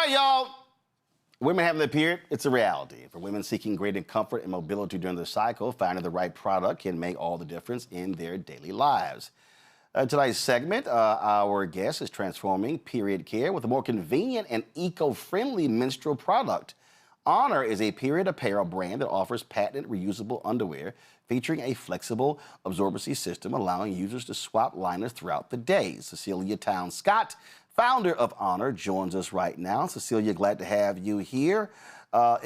right, y'all. Women having their period, it's a reality. For women seeking greater comfort and mobility during their cycle, finding the right product can make all the difference in their daily lives. Tonight's segment, our guest is transforming period care with a more convenient and eco-friendly menstrual product. Honor is a period apparel brand that offers patented reusable underwear featuring a flexible absorbency system allowing users to swap liners throughout the day. Cecelia Scott, founder of Honor, joins us right now. Cecelia, glad to have you here. All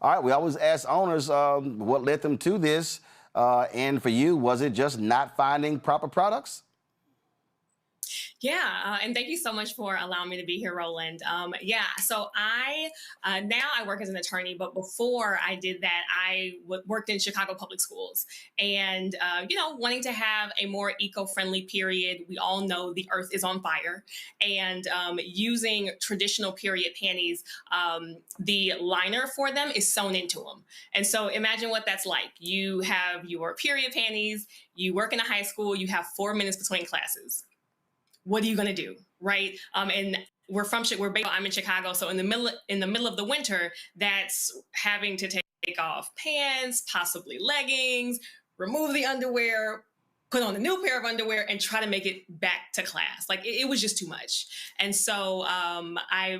right, we always ask owners what led them to this. And for you, was it just not finding proper products? Yeah, and thank you so much for allowing me to be here, Roland. So I now I work as an attorney, but before I did that, I worked in Chicago public schools, and wanting to have a more eco-friendly period. We all know the earth is on fire, and using traditional period panties, the liner for them is sewn into them, and so imagine what that's like. You have your period panties. You work in a high school. You have 4 minutes between classes. What are you going to do, right? And I'm in Chicago, so in the middle of the winter, that's having to take off pants, possibly leggings, remove the underwear, put on a new pair of underwear, and try to make it back to class. Like it was just too much. And so I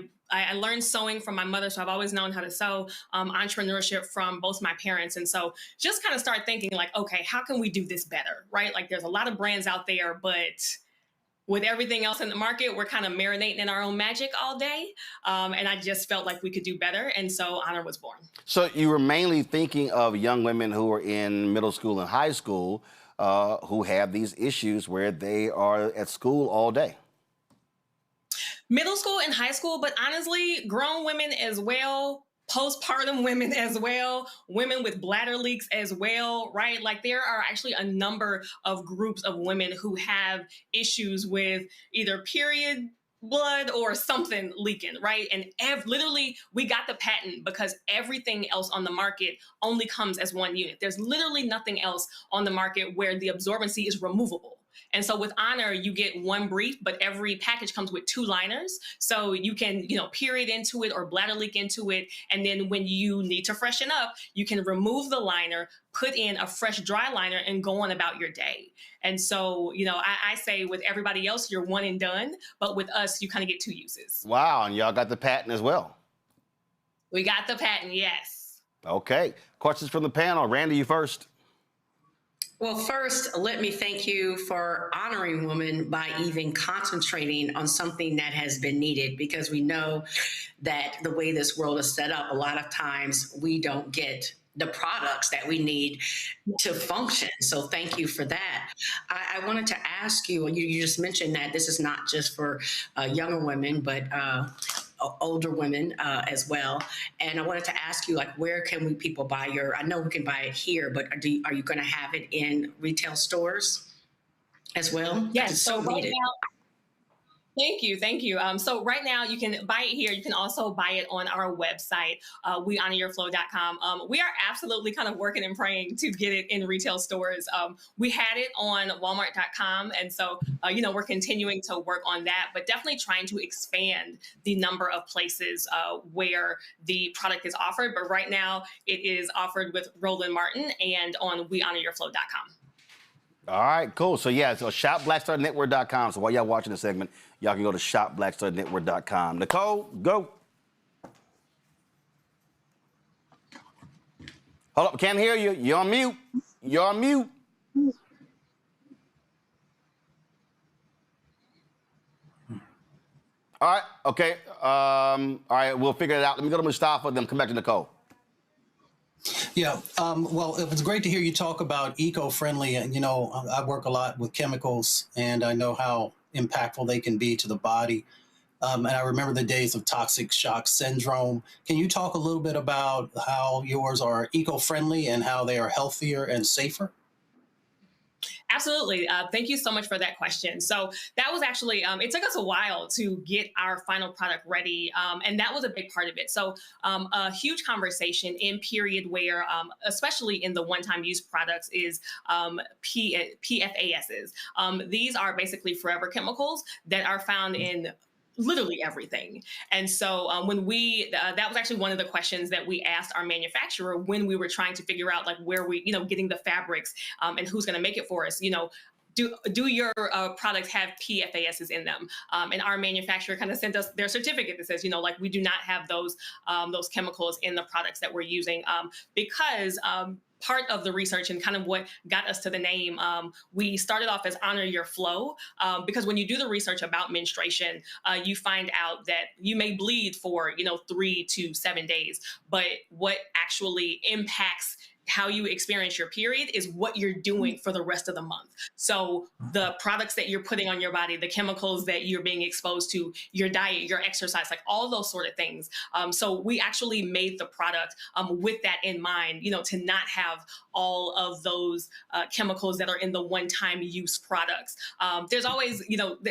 learned sewing from my mother, so I've always known how to sew, entrepreneurship from both my parents. And so just kind of start thinking like, okay, how can we do this better, right? Like there's a lot of brands out there, but with everything else in the market, we're kind of marinating in our own magic all day. And I just felt like we could do better. And so Honor was born. So you were mainly thinking of young women who are in middle school and high school who have these issues where they are at school all day. Middle school and high school, but honestly, grown women as well. Postpartum women as well, women with bladder leaks as well, right? Like there are actually a number of groups of women who have issues with either period blood or something leaking, right? And literally we got the patent because everything else on the market only comes as one unit. There's literally nothing else on the market where the absorbency is removable. And so with Honor, you get one brief, but every package comes with 2 liners. So you can, period into it or bladder leak into it. And then when you need to freshen up, you can remove the liner, put in a fresh dry liner and go on about your day. And so, I say with everybody else, you're one and done. But with us, you kind of get 2 uses. Wow, and y'all got the patent as well. We got the patent, yes. Okay, questions from the panel. Randy, you first. Well, first, let me thank you for honoring women by even concentrating on something that has been needed, because we know that the way this world is set up, a lot of times we don't get the products that we need to function. So thank you for that. I wanted to ask you, you just mentioned that this is not just for younger women, but older women as well. And I wanted to ask you, like, where can people buy I know we can buy it here, but are you going to have it in retail stores as well? Yes, so right now, Thank you. So right now you can buy it here. You can also buy it on our website, wehonoryourflow.com. We are absolutely kind of working and praying to get it in retail stores. We had it on walmart.com. And so, we're continuing to work on that, but definitely trying to expand the number of places where the product is offered. But right now it is offered with Roland Martin and on wehonoryourflow.com. All right, cool. So shopblackstarnetwork.com. So while y'all watching the segment, y'all can go to shopblackstarnetwork.com. Nicole, go. Hold up, can't hear you. You're on mute. All right, okay. All right, we'll figure it out. Let me go to Mustafa, then come back to Nicole. Yeah, well, it was great to hear you talk about eco-friendly. And, I work a lot with chemicals, and I know how impactful they can be to the body. And I remember the days of toxic shock syndrome. Can you talk a little bit about how yours are eco-friendly and how they are healthier and safer? Absolutely. Thank you so much for that question. So that was actually, it took us a while to get our final product ready. And that was a big part of it. So a huge conversation in period wear, especially in the one-time use products, is PFASs. These are basically forever chemicals that are found in literally everything. And so when that was actually one of the questions that we asked our manufacturer when we were trying to figure out like where we, getting the fabrics and who's going to make it for us. Do your products have PFASs in them? And our manufacturer kind of sent us their certificate that says, like we do not have those chemicals in the products that we're using because part of the research and kind of what got us to the name, we started off as Honor Your Flow, because when you do the research about menstruation, you find out that you may bleed for, 3 to 7 days, but what actually impacts how you experience your period is what you're doing for the rest of the month. So the products that you're putting on your body, the chemicals that you're being exposed to, your diet, your exercise, like all those sort of things. So we actually made the product with that in mind, to not have all of those chemicals that are in the one-time use products. There's always,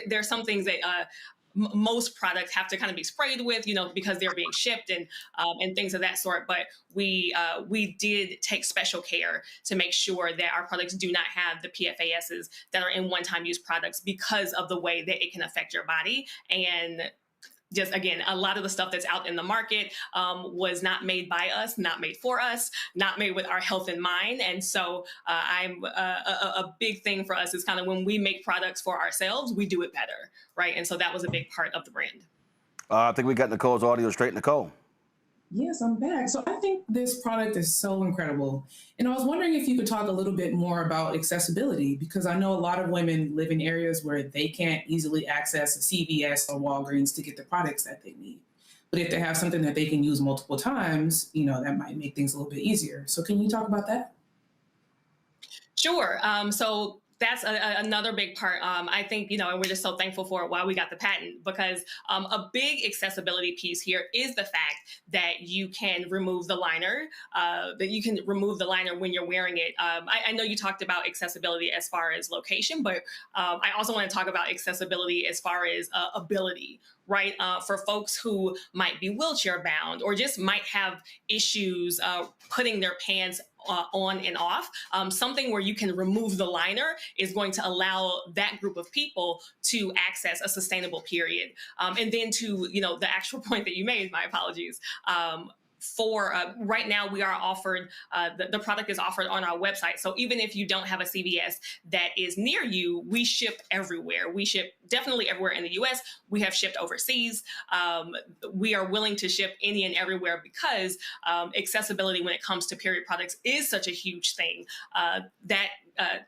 there's some things that most products have to kind of be sprayed with, because they're being shipped and things of that sort. But we did take special care to make sure that our products do not have the PFASs that are in one-time use products because of the way that it can affect your body. And just again, a lot of the stuff that's out in the market was not made by us, not made for us, not made with our health in mind. And so a big thing for us is kind of when we make products for ourselves, we do it better, right? And so that was a big part of the brand. I think we got Nicole's audio straight. Nicole. Yes, I'm back. So I think this product is so incredible. And I was wondering if you could talk a little bit more about accessibility, because I know a lot of women live in areas where they can't easily access a CVS or Walgreens to get the products that they need. But if they have something that they can use multiple times, that might make things a little bit easier. So can you talk about that? Sure. So that's another big part. I think, and we're just so thankful for it while we got the patent, because a big accessibility piece here is the fact that you can remove the liner, when you're wearing it. I know you talked about accessibility as far as location, but I also want to talk about accessibility as far as ability. Right? For folks who might be wheelchair bound or just might have issues putting their pants on and off, something where you can remove the liner is going to allow that group of people to access a sustainable period. And then to, the actual point that you made, my apologies, for right now, we are offered, the product is offered on our website. So even if you don't have a CVS that is near you, we ship everywhere. We ship definitely everywhere in the US. We have shipped overseas. We are willing to ship any and everywhere because accessibility when it comes to period products is such a huge thing that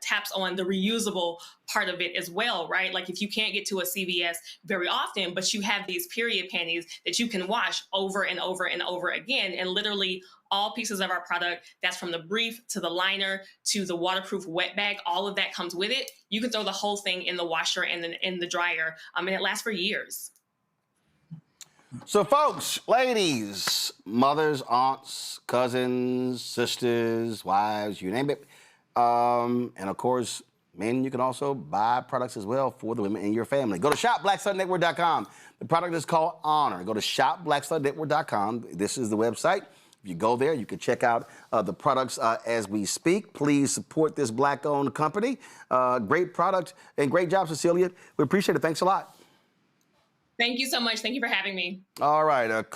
taps on the reusable part of it as well, right? Like if you can't get to a CVS very often, but you have these period panties that you can wash over and over and over again, and literally all pieces of our product, that's from the brief to the liner to the waterproof wet bag, all of that comes with it. You can throw the whole thing in the washer and then in the dryer, and it lasts for years. So folks, ladies, mothers, aunts, cousins, sisters, wives, you name it. And of course, men, you can also buy products as well for the women in your family. Go to shopblackstardnetwork.com. The product is called Honor. Go to shopblackstardnetwork.com. This is the website. If you go there, you can check out the products as we speak. Please support this Black-owned company. Great product and great job, Cecelia. We appreciate it. Thanks a lot. Thank you so much. Thank you for having me. All right.